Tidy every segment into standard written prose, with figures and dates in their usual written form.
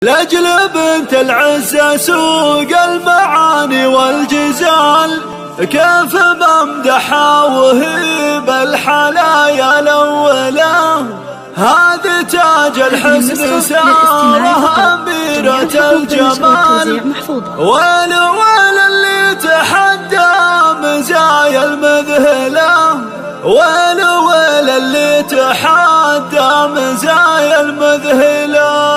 لأجل بنت العزة سوق المعاني والجزال، كيف بمدحها وهي بالحلايا الأولى. هذه تاج الحسن سارها أميرة الجمال، ويل ويل اللي تحدى مزايا المذهلة، ويل ويل اللي تحدى مزايا المذهلة.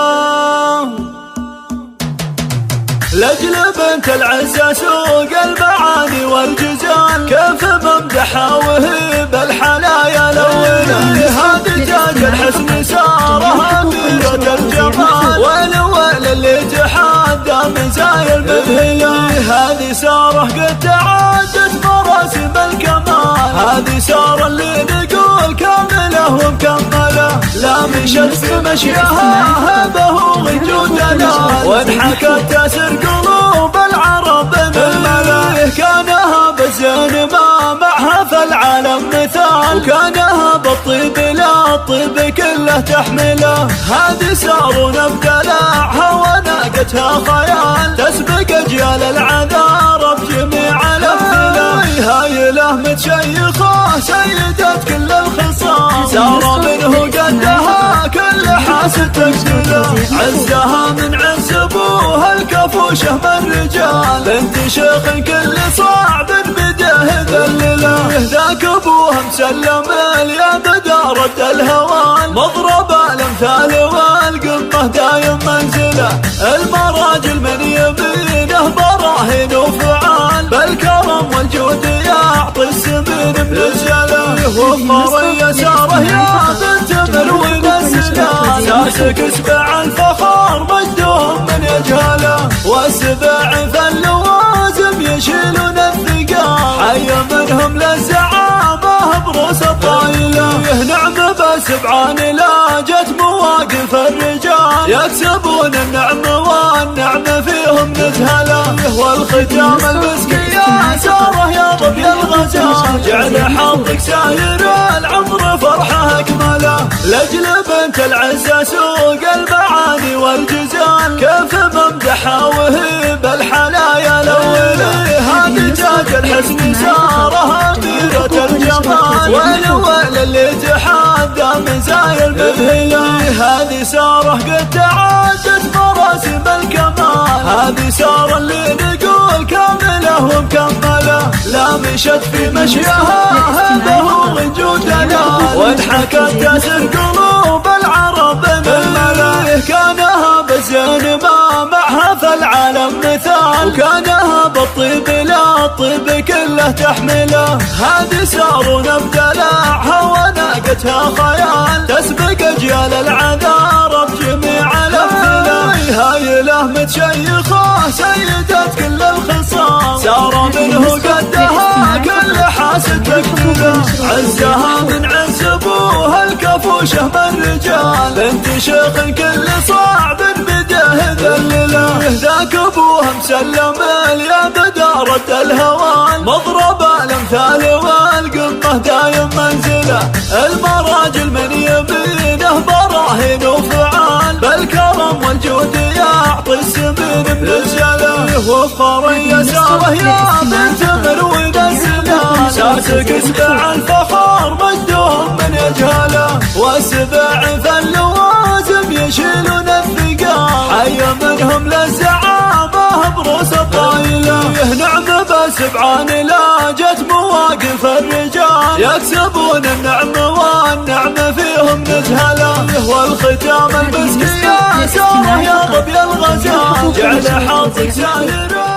لأجل بنت العزة سوق المعاني والجزال، كيف بمدحها وهي بالحلايا الأولى. هذه تاج الحسن سارها أميرة الجمال، ويل ويل اللي تحدى مزايا المذهلة. هذه سارة قد تعدت مراسم الكمال، هذه سارة اللي نقول كاملة ومكملة. لا مشت في مشيها هبه وجود دلال، وانحكت تسر قلوب العرب بالملا. كانها بالزين ما معها في العالم مثال، وكانها بالطيب لا الطيب كله تحمله. هذه سارة بدلعها وناقتها خيال، تسبق أجيال العذارى بجميع الأمثلة. هايلة متشيخة سيدة كل الخصال، سارة منه قدها كل حاسد تقتله. عزها من عز أبوها الكفوشة من رجال، بنت شيخ كل صعب بده ذلله. ذاك أبوها مسلم اليابدة رد الهوان، مضرب الأمثال والقمة دايم منزله. المراجل من يمينه براهين وفعال، بالكرم والجود يعطي السمين بنزله. وفر يساره يا بنت مروي السلال، ساسك اسبع الفخار مجدهم من يجهله. والسبع في اللوازم يشيلون الثقال، حي منهم للزعامة بروس الطايلة. نعم بسبعان لا جت مواقف الرجال، يكسبون النعم والنعم فيهم نزهله. والختام المسكي يا ساره يا ظبي الغزال، جعل حظك ساير العمر فرحه اكمله. لاجل بنت العزة سوق المعاني والجزال، كيف بمدحها وهي بالحلايا الأولى. هذه تاج الحسن سارها أميرة الجمال، ويل ويل اللي تحدى مزايا المذهلة. هذه سارة قد تعدت مراسم الكمال، هذه سارة اللي نقول كاملة ومكملة. لا مشت في مشيها هبه وجود دلال، وانحكت تسر قلوب العرب بالملا. كانها بالزين ما معها في العالم مثال، وكانها بالطيب لا الطيب كله تحمله. هذه سارة بدلعها وناقتها خيال، تسبق أجيال العذارى بجميع الأمثلة. هايلة متشيخة سيدة كل الخصال، سارة منه قدها كل حاسد تقتله. عزها من عز أبوها الكفوشة من رجال، بنت شيخ كل صعب بده ذلله. ذاك أبوها مسلم اليابدة رد الهوان، مضرب الأمثال والقمة دايم منزله. المراجل من يمينه براهين وفعال، بالكرم والجود يعطي السمين بنزله. وفر يساره يا بنت مروي السلال، ساسك اسبع الفخار مجدهم من يجهله. والسبع في اللوازم يشيلون الثقال، حي منهم للزعامة بروس الطايلة. نعم بسبعان لا جت مواقف الرجال، يكسبون النعم والنعم فيهم نزهله. والختام المسكي يا ساره يا ظبي الغزال، جعل حظك ساير